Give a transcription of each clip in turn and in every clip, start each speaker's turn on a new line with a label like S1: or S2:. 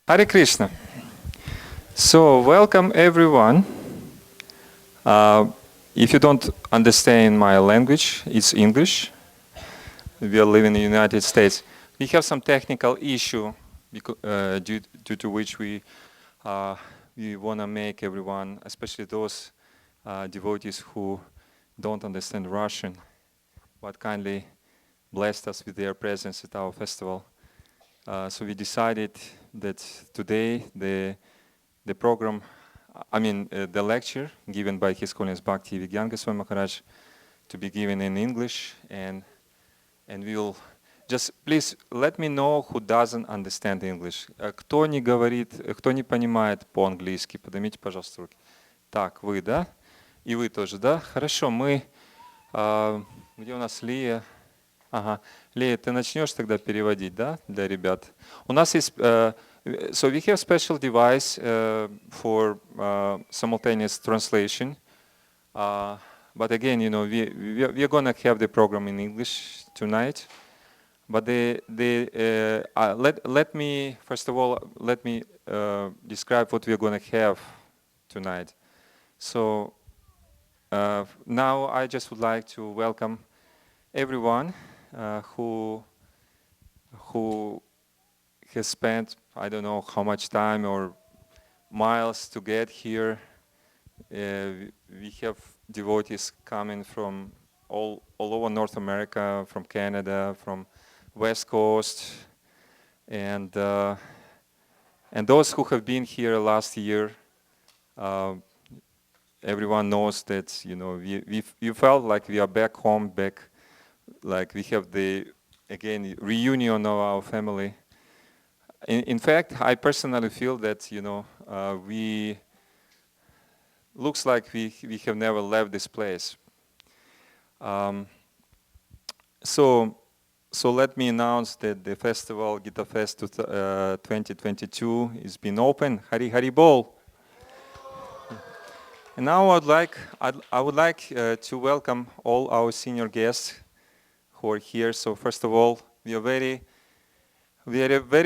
S1: Hare Krishna. So, welcome everyone. If you don't understand my language, it's English. We are living in the United States. We have some technical issue due to which we want to make everyone, especially those devotees who don't understand Russian, but kindly blessed us with their presence at our festival. So we decided that today the program, the lecture given by His Holiness Bhakti Vigyan Goswami Maharaj to be given in English, and we'll just please let me know who doesn't understand English. Кто не говорит, кто не понимает по-английски, поднимите, пожалуйста, руки. Так, вы, да? И вы тоже, да? Хорошо, мы... где у нас Лия? Ага. Лия, ты начнешь тогда переводить, да, для ребят? У нас есть... So we have special device for simultaneous translation. But again, you know, we are going to have the program in English tonight. But let me, first of all, let me describe what we are going to have tonight. So now I just would like to welcome everyone who has spent, I don't know how much time or miles to get here. We have devotees coming from all over North America, from Canada, from West Coast, and those who have been here last year. Everyone knows that, you know, we felt like we are back home, like we have the, again, reunion of our family. In fact, I personally feel that, you know, looks like we have never left this place. So let me announce that the festival, Gita Fest 2022, is been open. Hari Hari Bol. And now I would like to welcome all our senior guests who are here. So first of all, we are very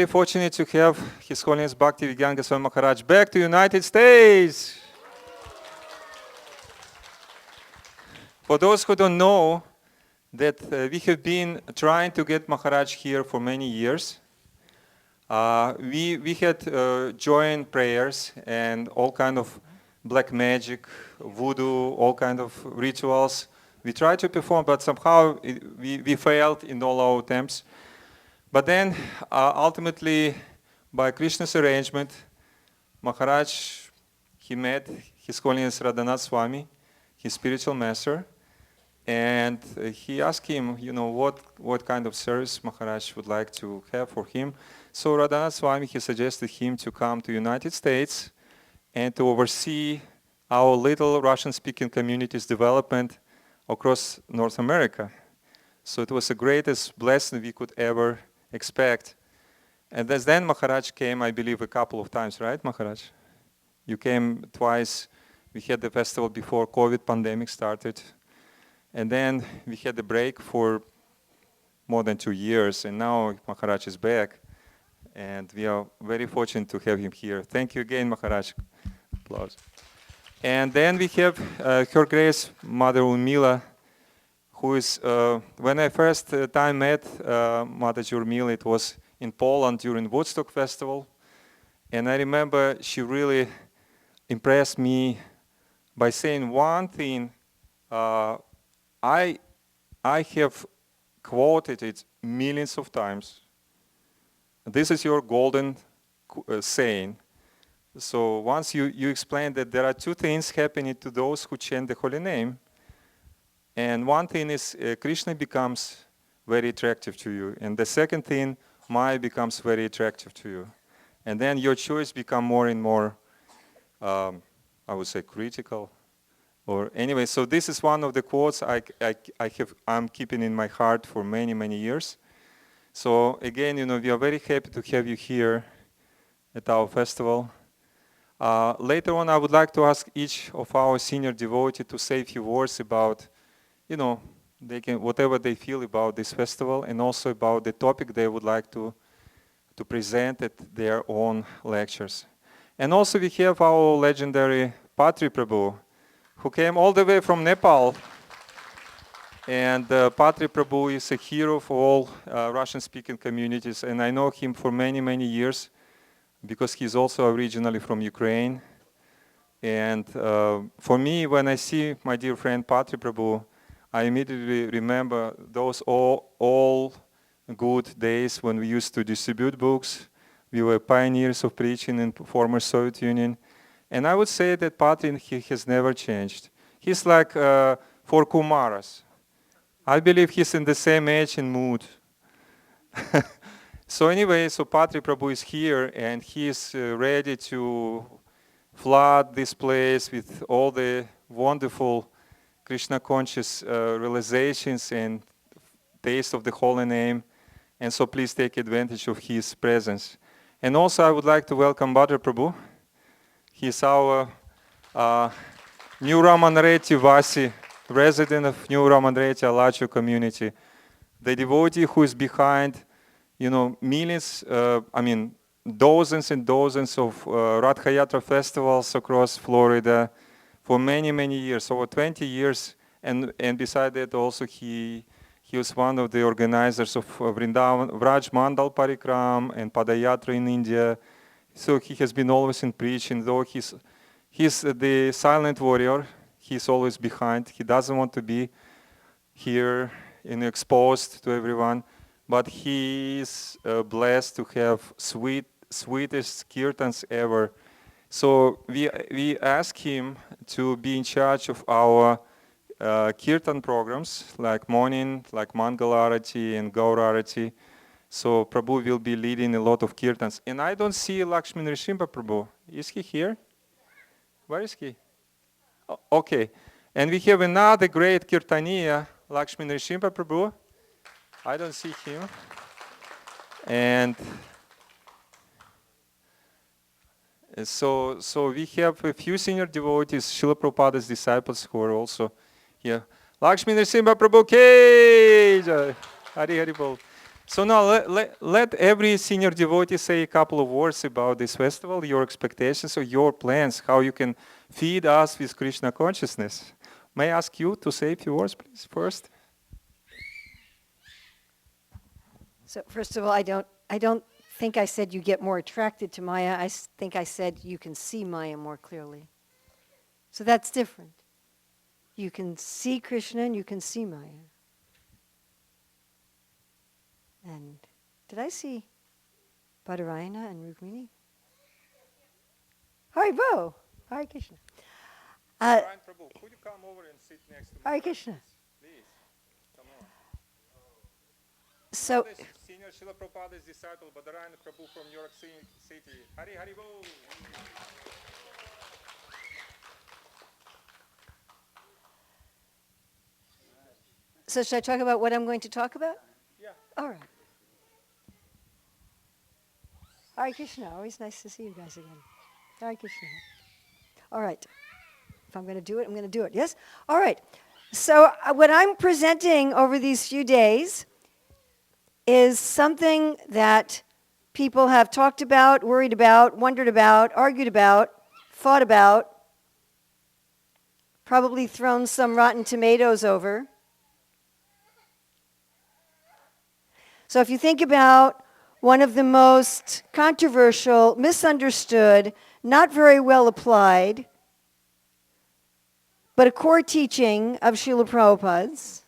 S1: fortunate to have His Holiness Bhakti Vigyan Goswami Maharaj back to United States. For those who don't know, that we have been trying to get Maharaj here for many years. We had joint prayers and all kind of black magic, voodoo, all kind of rituals. We tried to perform, but somehow we failed in all our attempts. But then, ultimately, by Krishna's arrangement, Maharaj, he met His Holiness Radhanath Swami, his spiritual master, and he asked him, you know, what kind of service Maharaj would like to have for him. So Radhanath Swami, he suggested him to come to United States and to oversee our little Russian-speaking community's development across North America. So it was the greatest blessing we could ever expect. And then Maharaj came, I believe, a couple of times, right, Maharaj? You came twice. We had the festival before COVID pandemic started. And then we had a break for more than 2 years. And now Maharaj is back. And we are very fortunate to have him here. Thank you again, Maharaj. Applause. And then we have Her Grace Mother Urmila, who is, when I first time met Mataji Urmila, it was in Poland during Woodstock Festival. And I remember she really impressed me by saying one thing. I have quoted it millions of times. This is your golden saying. So once you explained that there are two things happening to those who chant the holy name. And one thing is Krishna becomes very attractive to you. And the second thing, Maya becomes very attractive to you. And then your choice become more and more, I would say, critical. Or anyway, so this is one of the quotes I'm keeping in my heart for many, many years. So again, you know, we are very happy to have you here at our festival. Later on, I would like to ask each of our senior devotees to say a few words about, you know, they can whatever they feel about this festival and also about the topic they would like to to present at their own lectures. And also we have our legendary Patri Prabhu, who came all the way from Nepal. And Patri Prabhu is a hero for all Russian-speaking communities, and I know him for many, many years because he's also originally from Ukraine. And for me, when I see my dear friend Patri Prabhu, I immediately remember those all good days when we used to distribute books. We were pioneers of preaching in former Soviet Union. And I would say that Patri, he has never changed. He's like four Kumaras. I believe he's in the same age and mood. So anyway, so Patri Prabhu is here, and he is ready to flood this place with all the wonderful Krishna conscious realizations and taste of the holy name. And so please take advantage of his presence. And also I would like to welcome Bhadra Prabhu. He's our New Ramanreti Vasi, resident of New Ramanreti Alachu community. The devotee who is behind, millions, dozens and dozens of Radha Yatra festivals across Florida for many, many years, over 20 years. And beside that also he was one of the organizers of Vrindavan, Vraj Mandal Parikram and Padayatra in India. So he has been always in preaching, though he's the silent warrior. He's always behind. He doesn't want to be here and exposed to everyone. But he is blessed to have sweetest kirtans ever. So we ask him to be in charge of our kirtan programs, like morning, like Mangalarati and Gaurarati. So Prabhu will be leading a lot of kirtans. And I don't see Lakshmi Nrsimha Prabhu. Is he here? Where is he? Oh, okay. And we have another great kirtaniya, Lakshmi Nrsimha Prabhu. I don't see him. And so we have a few senior devotees, Srila Prabhupada's disciples, who are also here. Lakshmi Nrsimha Prabhu Ki Jai. Hari Hari Bol. So now let every senior devotee say a couple of words about this festival, your expectations or your plans, how you can feed us with Krishna consciousness. May I ask you to say a few words, please, first?
S2: So first of all, I don't think I said you get more attracted to Maya. I think I said you can see Maya more clearly. So that's different. You can see Krishna and you can see Maya. And did I see Badarayana and Rukmini? Haribo! Hare Krishna.
S1: Brian Prabhu, could you come over and sit next to me?
S2: Hare Krishna.
S1: Please, come on.
S2: So,
S1: Senior Srila Prabhupada's disciple, Badarayana Prabhu from New York City. Hari Hari Bol.
S2: so should I talk about what I'm going to talk about?
S1: Yeah.
S2: All right. Hare Krishna. Always nice to see you guys again. Hare Krishna. All right. If I'm going to do it, I'm going to do it. Yes? All right. So what I'm presenting over these few days is something that people have talked about, worried about, wondered about, argued about, fought about, probably thrown some rotten tomatoes over. So if you think about one of the most controversial, misunderstood, not very well applied, but a core teaching of Srila Prabhupada's.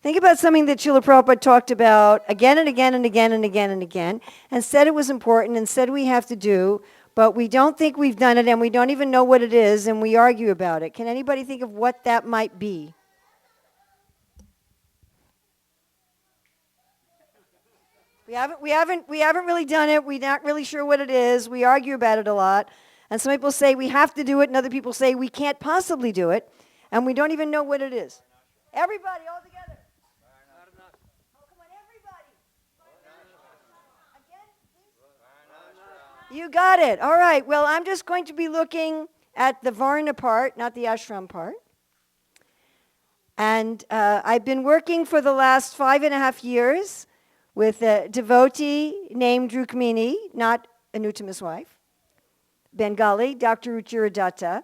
S2: Think about something that Srila Prabhupada talked about again and again and again and again and again, and said it was important and said we have to do, but we don't think we've done it and we don't even know what it is and we argue about it. Can anybody think of what that might be? We haven't really done it. We're not really sure what it is. We argue about it a lot. And some people say we have to do it, and other people say we can't possibly do it, and we don't even know what it is. Everybody, all together. Oh, come on, everybody. Again, please. You got it. All right. Well, I'm just going to be looking at the Varna part, not the ashram part. And I've been working for the last 5.5 years with a devotee named Rukmini, not Anutama's wife, Bengali, Dr. Ruchira Datta.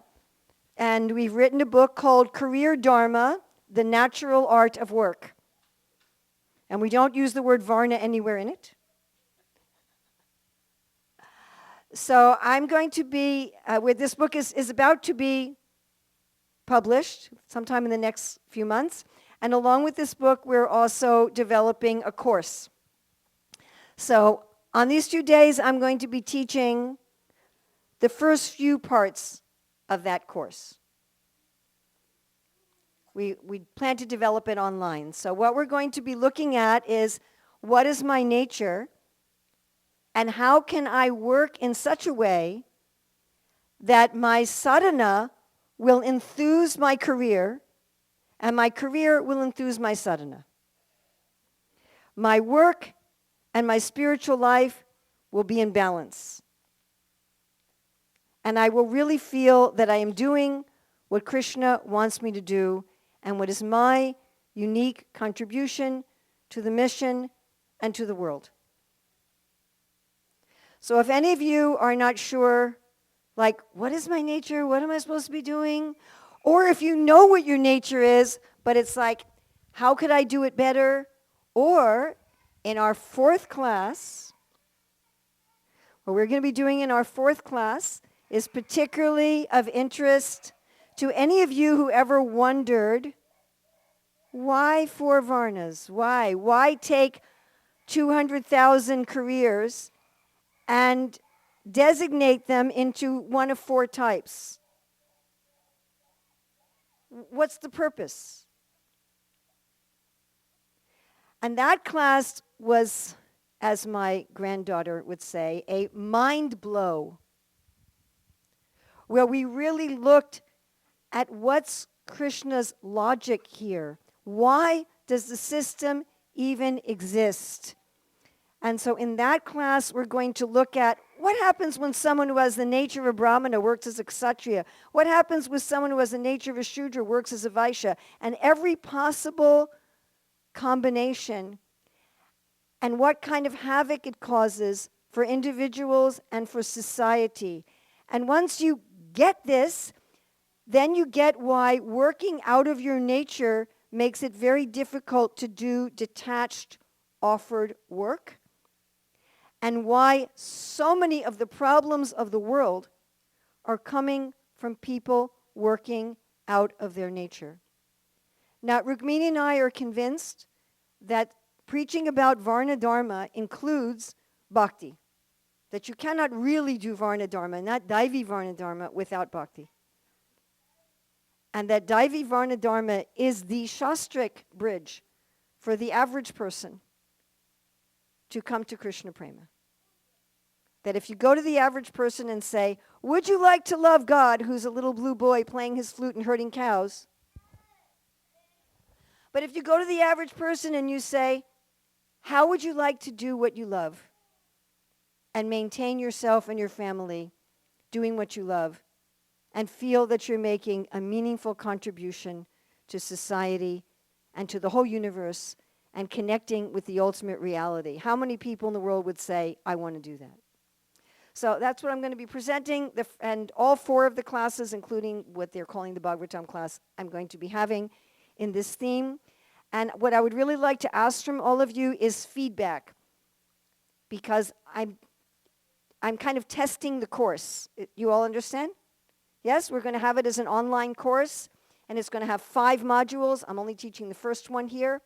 S2: And we've written a book called Career Dharma, The Natural Art of Work. And we don't use the word Varna anywhere in it. So I'm going to be, this book is about to be published sometime in the next few months. And along with this book, we're also developing a course. So on these 2 days, I'm going to be teaching the first few parts of that course. We plan to develop it online. So what we're going to be looking at is, what is my nature, and how can I work in such a way that my sadhana will enthuse my career, and my career will enthuse my sadhana. My work and my spiritual life will be in balance. And I will really feel that I am doing what Krishna wants me to do, and what is my unique contribution to the mission and to the world. So if any of you are not sure, like, what is my nature? What am I supposed to be doing? Or if you know what your nature is, but it's like, how could I do it better? Or in our 4th class, what we're going to be doing in our 4th class is particularly of interest to any of you who ever wondered, why 4 Varnas? Why? Why take 200,000 careers and designate them into one of 4 types? What's the purpose? And that class was, as my granddaughter would say, a mind blow, where we really looked at what's Krishna's logic here. Why does the system even exist? And so in that class, we're going to look at what happens when someone who has the nature of a Brahmana works as a Kshatriya. What happens with someone who has the nature of a Shudra works as a Vaishya. And every possible combination, and what kind of havoc it causes for individuals and for society. And once you get this, then you get why working out of your nature makes it very difficult to do detached, offered work, and why so many of the problems of the world are coming from people working out of their nature. Now, Rukmini and I are convinced that preaching about Varna Dharma includes bhakti, that you cannot really do Varna Dharma, not Daivi Varna Dharma, without bhakti. And that Daivi Varna Dharma is the shastric bridge for the average person to come to Krishna Prema. That if you go to the average person and say, would you like to love God, who's a little blue boy playing his flute and herding cows? But if you go to the average person and you say, how would you like to do what you love and maintain yourself and your family doing what you love, and feel that you're making a meaningful contribution to society and to the whole universe and connecting with the ultimate reality? How many people in the world would say, I want to do that? So that's what I'm going to be presenting, and all 4 of the classes, including what they're calling the Bhagavatam class, I'm going to be having in this theme. And what I would really like to ask from all of you is feedback, because I'm kind of testing the course. You all understand? Yes, we're going to have it as an online course, and it's going to have 5 modules. I'm only teaching the first one here.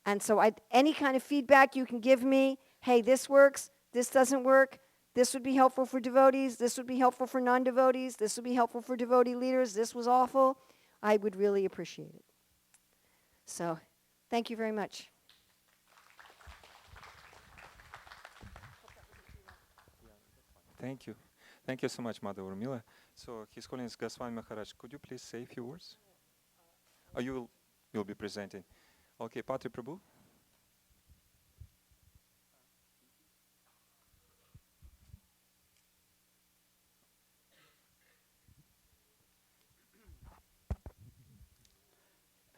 S2: And so any kind of feedback you can give me, hey, this works, this doesn't work, this would be helpful for devotees, this would be helpful for non-devotees, this would be helpful for devotee leaders, this was awful, I would really appreciate it. So, thank you very much.
S1: Thank you. Thank you so much, Mother Urmila. So, His Holiness Goswami Maharaj, could you please say a few words? Oh, you will be presenting. Okay, Patri Prabhu.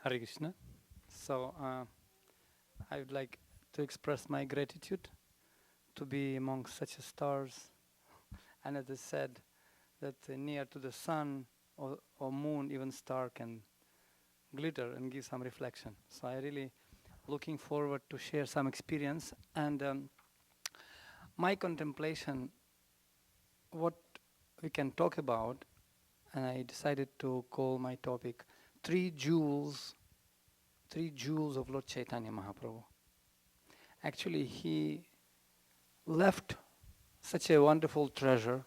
S3: Hare Krishna. So, I would like to express my gratitude to be among such stars. And as I said, that near to the sun or moon, even star can glitter and give some reflection. So I really looking forward to share some experience. And my contemplation, what we can talk about, and I decided to call my topic Three Jewels of Lord Chaitanya Mahaprabhu. Actually, he left such a wonderful treasure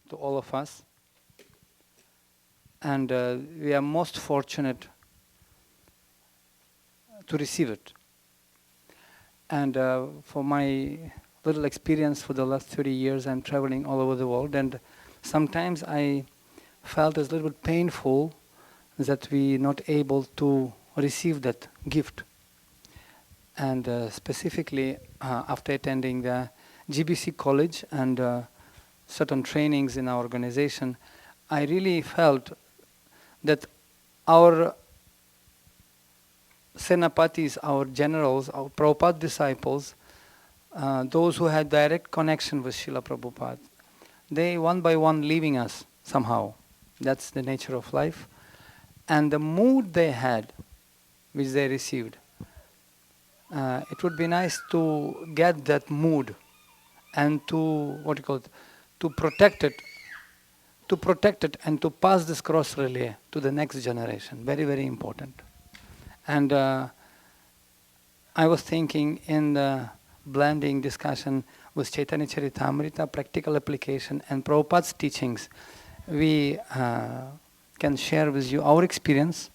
S3: to all of us, and we are most fortunate to receive it. And for my little experience for the last 30 years, I'm traveling all over the world, and sometimes I felt it's a little bit painful that we're not able to receive that gift. And specifically after attending the GBC college and certain trainings in our organization, I really felt that our Senapatis, our generals, our Prabhupada disciples, those who had direct connection with Srila Prabhupada, they one by one leaving us somehow. That's the nature of life. And the mood they had, which they received, it would be nice to get that mood and to, to protect it and to pass this cross relay to the next generation. Very, very important. And I was thinking in the blending discussion with Chaitanya Charitamrita, practical application, and Prabhupada's teachings, we can share with you our experience,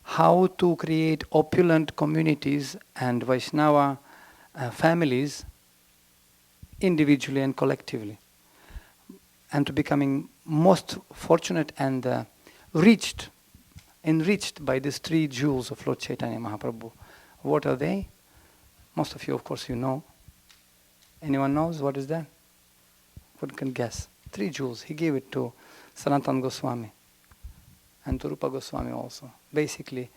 S3: how to create opulent communities and Vaishnava families individually and collectively, and to becoming most fortunate and enriched by these three jewels of Lord Chaitanya Mahaprabhu. What are they? Most of you, of course, you know. Anyone knows what is that? Who can guess? Three jewels. He gave it to Sanatana Goswami and to Rupa Goswami also. Basically,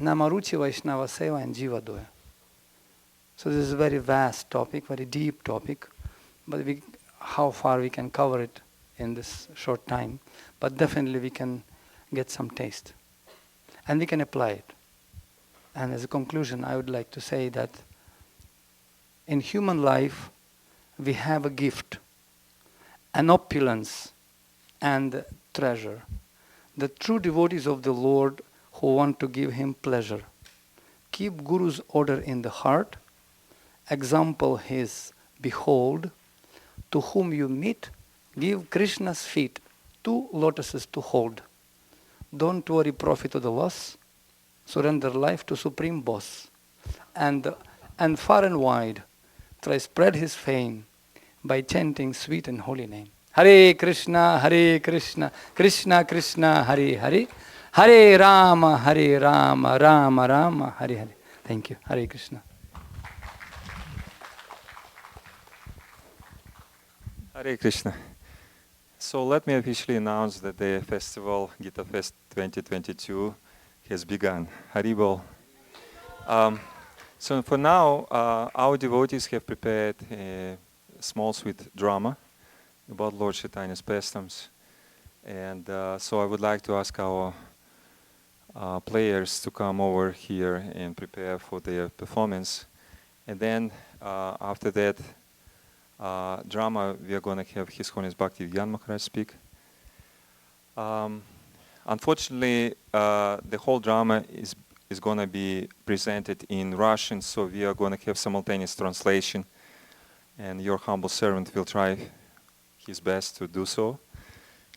S3: Namaruchi, Vaishnava Seva and Jiva Doya. So this is a very vast topic, very deep topic, but how far we can cover it in this short time. But definitely we can get some taste. And we can apply it. And as a conclusion, I would like to say that in human life, we have a gift, an opulence and treasure. The true devotees of the Lord who want to give Him pleasure. Keep Guru's order in the heart. Example His, behold. To whom you meet, give Krishna's feet 2 lotuses to hold. Don't worry profit or the loss. Surrender life to Supreme Boss. And far and wide, try spread His fame by chanting sweet and holy name. Hare Krishna, Krishna Krishna, Hare Hare, Hare Rama, Rama Rama, Hare Hare. Thank you. Hare Krishna.
S1: Hare Krishna. So let me officially announce that the festival, Gita Fest 2022, has begun. Haribol. So for now, our devotees have prepared a small sweet drama about Lord Chaitanya's pastimes. And so I would like to ask our players to come over here and prepare for their performance. And then after that drama, we are going to have His Holiness Bhakti Vigyan Maharaj speak. Unfortunately, the whole drama is going to be presented in Russian, so we are going to have simultaneous translation, and your humble servant will try his best to do so.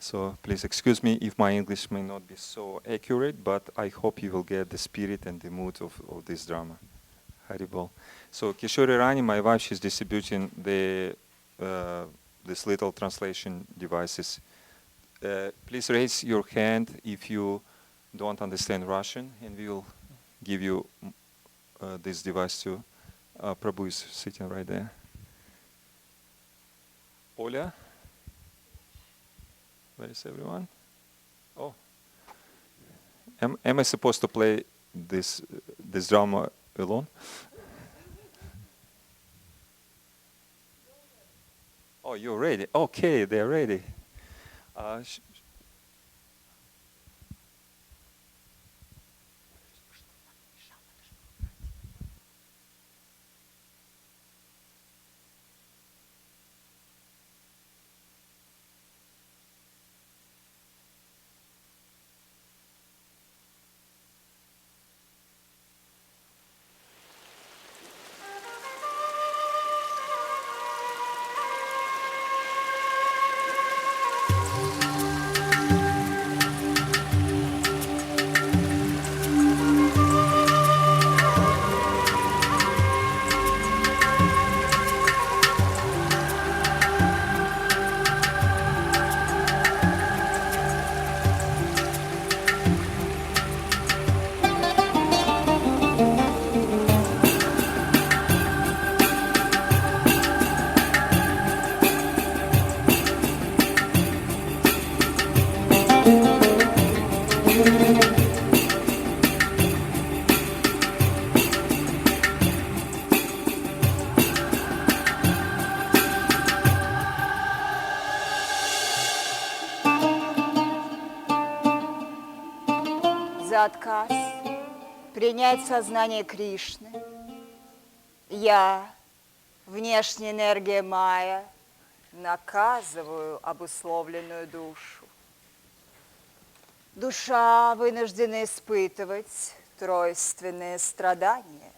S1: So please excuse me if my English may not be so accurate, but I hope you will get the spirit and the mood of this drama. Haribol. So Kishori Rani, my wife, she's distributing the these little translation devices. Please raise your hand if you don't understand Russian, and we will give you this device too. Prabhu is sitting right there. Oля? Where is everyone? Oh. Am I supposed to play this drama alone? Oh, you're ready. Okay, they're ready.
S4: За отказ принять сознание Кришны я, внешняя энергия Майя, наказываю обусловленную душу. Душа вынуждена испытывать тройственные страдания.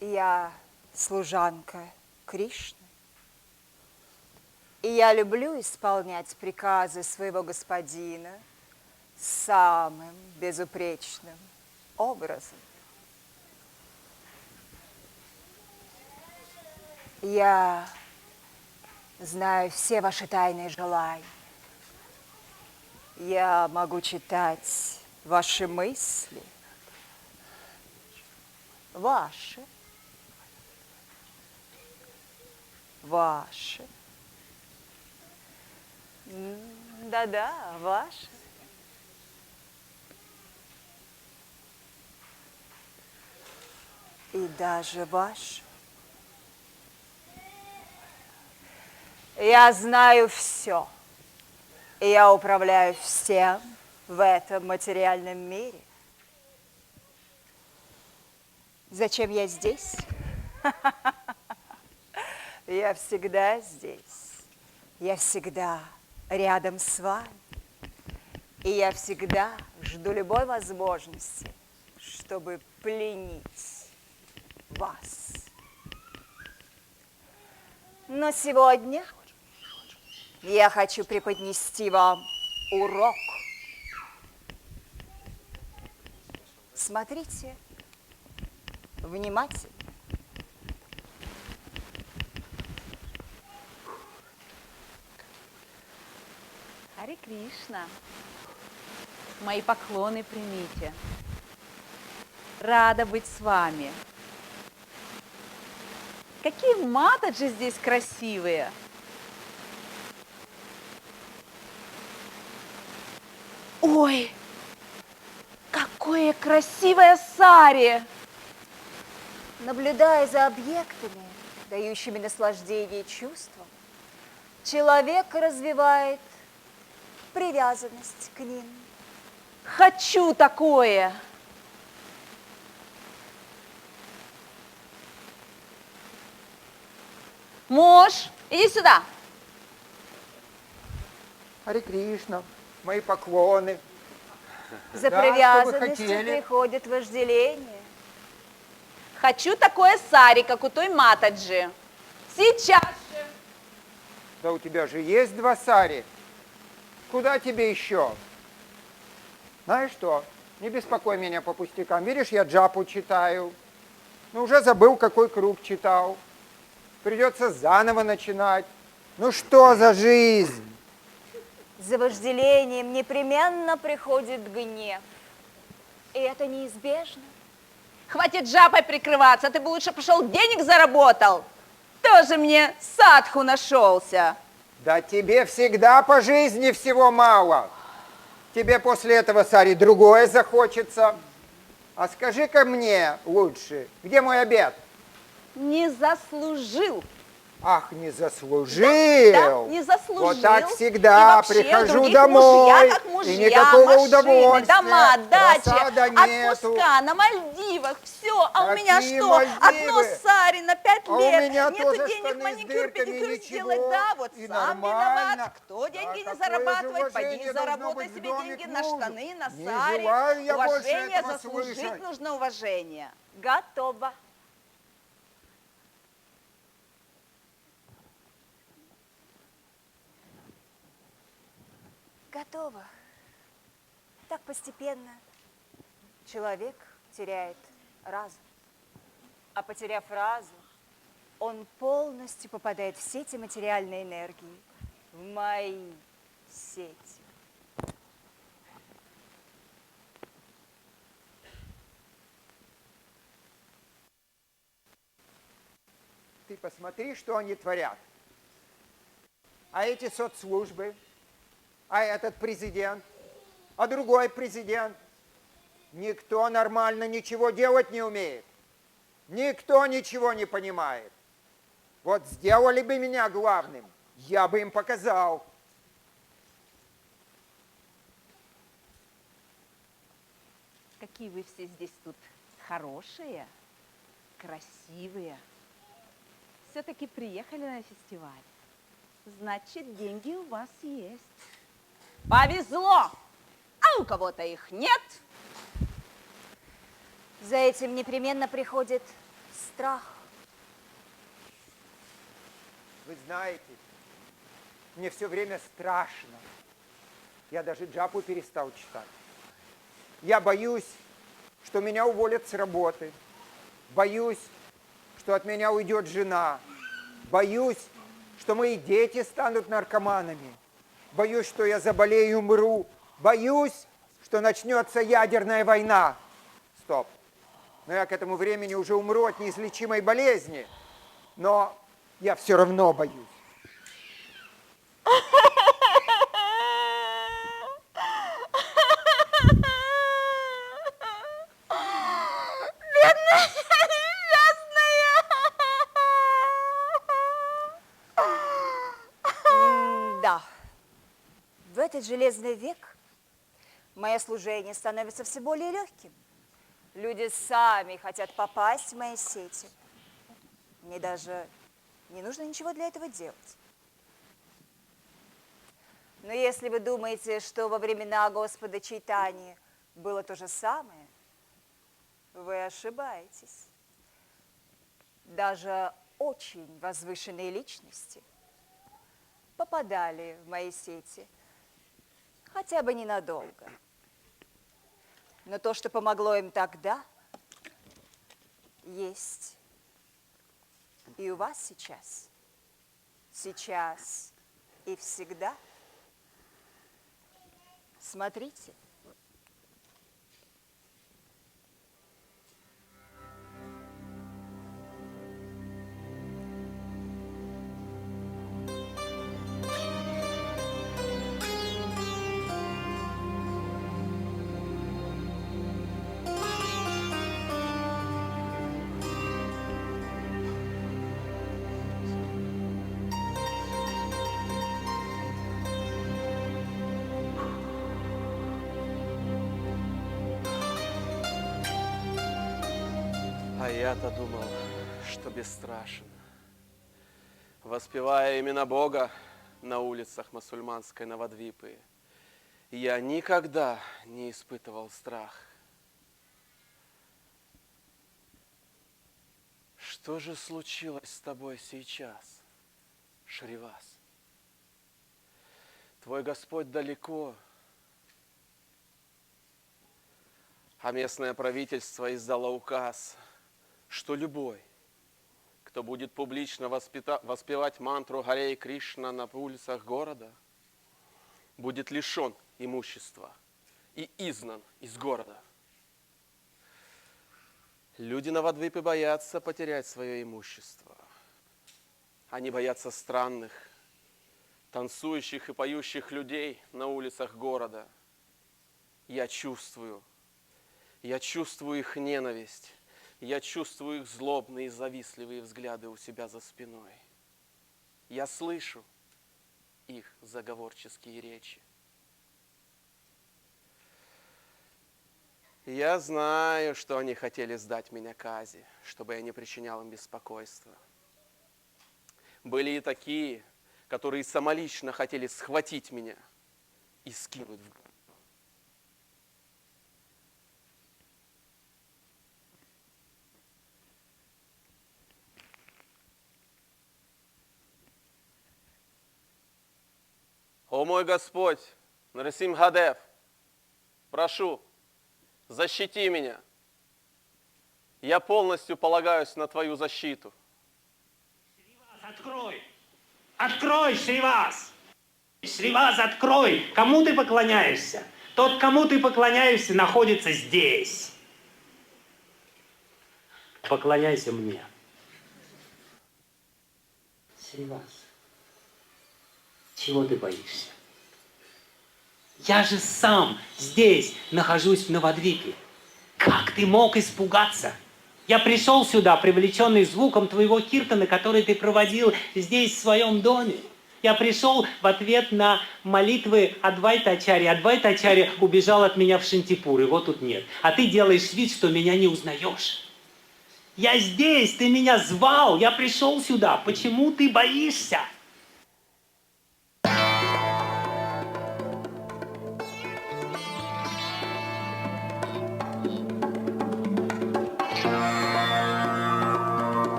S4: Я служанка Кришны, и я люблю исполнять приказы своего господина самым безупречным образом. Я знаю все ваши тайные желания. Я могу читать ваши мысли. Ваши. Ваши. Да-да, ваши. И даже ваши. Я знаю все. И я управляю всем в этом материальном мире. Зачем я здесь? Я всегда здесь. Я всегда рядом с вами. И я всегда жду любой возможности, чтобы пленить вас. Но сегодня я хочу преподнести вам урок. Смотрите внимательно.
S5: Харе Кришна, мои поклоны примите. Рада быть с вами. Какие матаджи здесь красивые! Ой, какое красивое сари!
S4: Наблюдая за объектами, дающими наслаждение чувствам, человек развивает привязанность к ним.
S5: Хочу такое! Муж, иди сюда.
S6: Харе Кришна, мои поклоны.
S4: За
S6: Да, что вы
S4: привязанностью
S6: хотели?
S4: приходит вожделение.
S5: Хочу такое сари, как у той матаджи. Сейчас же.
S6: Да у тебя же есть два сари. Куда тебе еще? Знаешь что? Не беспокой меня по пустякам. Видишь, я джапу читаю. Но уже забыл, какой круг читал. Придется заново начинать. Ну что за жизнь?
S4: За вожделением непременно приходит гнев. И это неизбежно.
S5: Хватит жабой прикрываться, ты бы лучше пошел денег заработал. Тоже мне садху нашелся.
S6: Да тебе всегда по жизни всего мало. Тебе после этого, сари, другое захочется. А скажи-ка мне лучше, где мой обед?
S5: Не заслужил.
S6: Ах, не заслужил.
S5: Да, не заслужил.
S6: Вот так всегда
S5: И вообще,
S6: прихожу
S5: других
S6: домой,
S5: мужья, как
S6: и
S5: мужья,
S6: никакого
S5: машины,
S6: удовольствия.
S5: дома, дачи,
S6: Рассада нету.
S5: отпуска на Мальдивах, все. А у меня
S6: Какие
S5: что?
S6: Мальдивы?
S5: Одно сари на 5
S6: А у
S5: лет.
S6: меня
S5: Нету
S6: тоже
S5: денег
S6: штаны с
S5: маникюр,
S6: дырками,
S5: педикюр
S6: ничего,
S5: сделать. Да, вот
S6: и
S5: сам
S6: нормально.
S5: виноват. Кто деньги не
S6: какое же
S5: зарабатывает, поди
S6: уважение должно
S5: заработай
S6: быть в
S5: себе
S6: доме
S5: деньги
S6: к
S5: на
S6: мужу?
S5: штаны, на
S6: Не
S5: сари.
S6: желаю я больше
S5: Уважение
S6: этого
S5: заслужить
S6: слышать.
S5: нужно уважение. Готово.
S4: Готово. Так постепенно человек теряет разум. А потеряв разум, он полностью попадает в сети материальной энергии, в мои сети.
S6: Ты посмотри, что они творят. А эти соцслужбы, а этот президент, а другой президент. Никто нормально ничего делать не умеет. Никто ничего не понимает. Вот сделали бы меня главным, я бы им показал.
S5: Какие вы все здесь тут хорошие, красивые. Все-таки приехали на фестиваль. Значит, деньги у вас есть. Повезло! А у кого-то их нет.
S4: За этим непременно приходит страх.
S6: Вы знаете, мне все время страшно. Я даже джапу перестал читать. Я боюсь, что меня уволят с работы. Боюсь, что от меня уйдет жена. Боюсь, что мои дети станут наркоманами. Боюсь, что я заболею и умру. Боюсь, что начнется ядерная война. Стоп. Но я к этому времени уже умру от неизлечимой болезни. Но я все равно боюсь.
S4: Да, в этот железный век мое служение становится все более легким. Люди сами хотят попасть в мои сети. Мне даже не нужно ничего для этого делать. Но если вы думаете, что во времена Господа Чайтаньи было то же самое, вы ошибаетесь. Даже очень возвышенные личности попадали в мои сети, хотя бы ненадолго. Но то, что помогло им тогда, есть и у вас сейчас. Сейчас и всегда. Смотрите.
S7: А я-то думал, что бесстрашен. Воспевая имена Бога на улицах мусульманской Навадвипы, я никогда не испытывал страх. Что же случилось с тобой сейчас, Шривас? Твой Господь далеко, а местное правительство издало указ, что любой, кто будет публично воспевать мантру Харе Кришна на улицах города, будет лишен имущества и изгнан из города. Люди Навадвипы боятся потерять свое имущество. Они боятся странных, танцующих и поющих людей на улицах города. Я чувствую их ненависть. Я чувствую их злобные и завистливые взгляды у себя за спиной. Я слышу их заговорческие речи. Я знаю, что они хотели сдать меня казни, чтобы я не причинял им беспокойства. Были и такие, которые самолично хотели схватить меня и скинуть в гроб. О мой Господь, Нарасимхадев, прошу, защити меня. Я полностью полагаюсь на Твою защиту.
S8: Открой! Открой, Шривас! Шривас, открой! Кому ты поклоняешься? Тот, кому ты поклоняешься, находится здесь. Поклоняйся мне. Шривас, чего ты боишься? Я же сам здесь нахожусь в Навадвипе. Как ты мог испугаться? Я пришел сюда, привлеченный звуком твоего киртана, который ты проводил здесь, в своем доме. Я пришел в ответ на молитвы Адвайта-ачарьи. Адвайта-ачарья убежал от меня в Шантипур, его тут нет. А ты делаешь вид, что меня не узнаешь. Я здесь, ты меня звал, я пришел сюда. Почему ты боишься?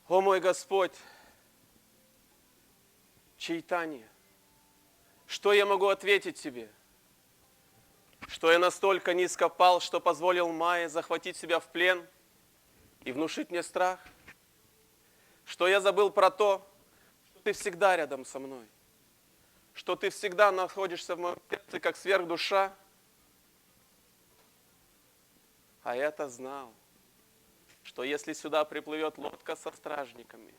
S7: О мой Господь, Чайтанья, что я могу ответить тебе? Что я настолько низко пал, что позволил Майе захватить себя в плен и внушить мне страх? Что я забыл про то, что ты всегда рядом со мной? Что ты всегда находишься в моем сердце, как сверхдуша? А я-то знал, что если сюда приплывет лодка со стражниками,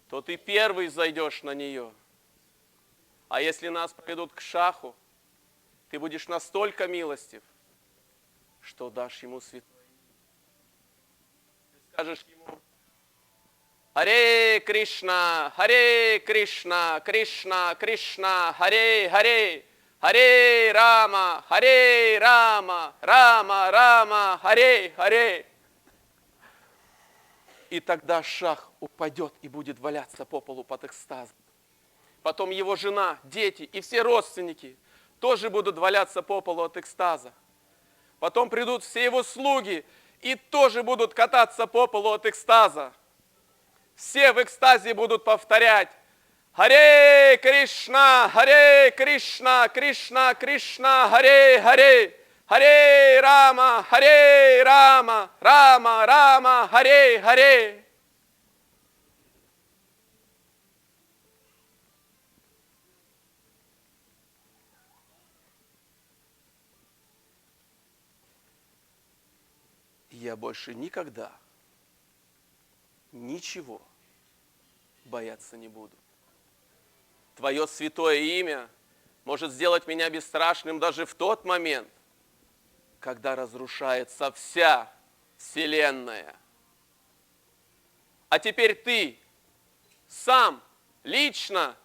S7: то ты первый зайдешь на нее. А если нас проведут к шаху, ты будешь настолько милостив, что дашь ему святое. Ты скажешь ему: Харе Кришна, Харе Кришна, Кришна, Кришна, Харе Харе, Харе Рама, Харе Рама, Рама, Рама, Харе Харе. И тогда шах упадет и будет валяться по полу под экстазом. Потом его жена, дети и все родственники тоже будут валяться по полу от экстаза. Потом придут все его слуги и тоже будут кататься по полу от экстаза. Все в экстазе будут повторять: Харе Кришна, Харе Кришна, Кришна, Кришна, Харе Харе. Харе Рама, Харе Рама, Рама, Рама, Харе Харе. Я больше никогда ничего бояться не буду. Твое святое имя может сделать меня бесстрашным даже в тот момент, когда разрушается вся Вселенная. А теперь ты сам, лично,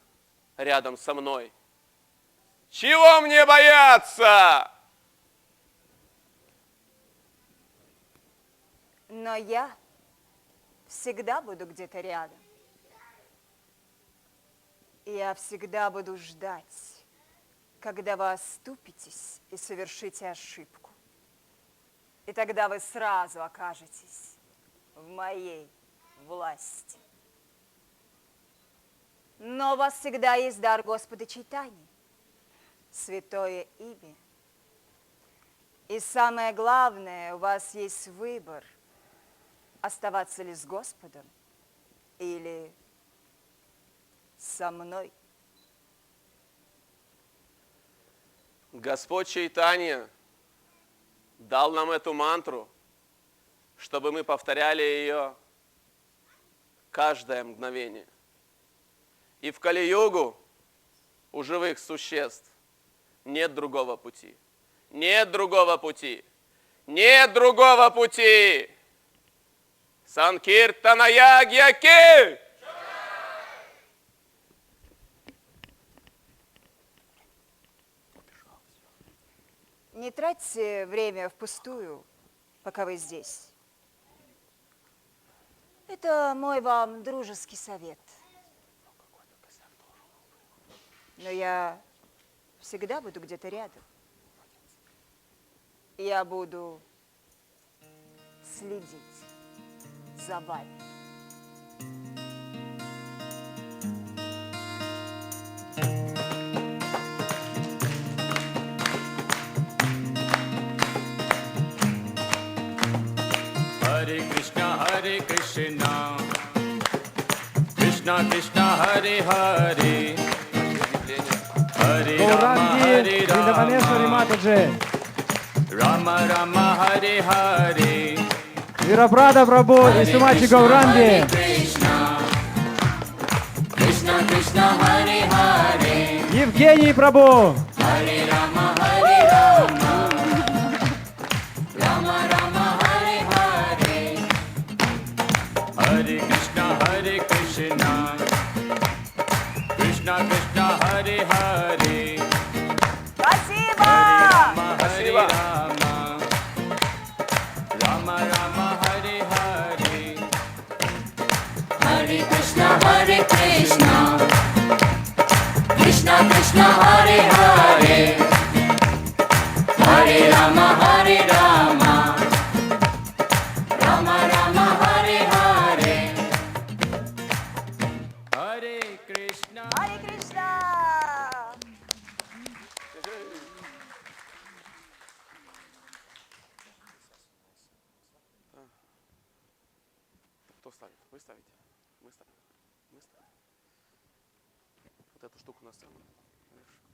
S7: рядом со мной. Чего мне бояться?
S4: Но я всегда буду где-то рядом. И я всегда буду ждать, когда вы оступитесь и совершите ошибку. И тогда вы сразу окажетесь в моей власти. Но у вас всегда есть дар Господа читания, святое имя. И самое главное, у вас есть выбор, оставаться ли с Господом или со мной.
S7: Господь Чайтанья дал нам эту мантру, чтобы мы повторяли ее каждое мгновение. И в Кали-югу у живых существ нет другого пути. Нет другого пути. Нет другого пути. Санкиртана Ягьяки!
S4: Не тратьте время впустую, пока вы здесь. Это мой вам дружеский совет. Но я всегда буду где-то рядом. Я буду следить за вами.
S9: Hare Krishna, Krishna Krishna, Hare Hare, Hare Rama, Hare Rama, Rama Rama, Hare Hare,
S3: Вирапрада Прабху и Сумачи Гауранги.
S9: Krishna Krishna, Hare Hare,
S3: Евгений Прабху.
S9: Hare Rama, Hare Rama, Rama Rama, Hare Hare, Hare Krishna, Krishna Krishna, Hare Hare,
S4: Спасибо!
S7: Спасибо.
S9: Rama Rama, Hare Hare, Hare Krishna, Krishna Krishna, Hare Hare, Hare Rama, Hare Rama, Rama Rama, Hare Hare, Hare Krishna.
S4: Харе Кришна!
S7: Кто ставит? Вы ставите? Мы ставим. Мы ставим. Вот эту штуку на сцену. Дальше.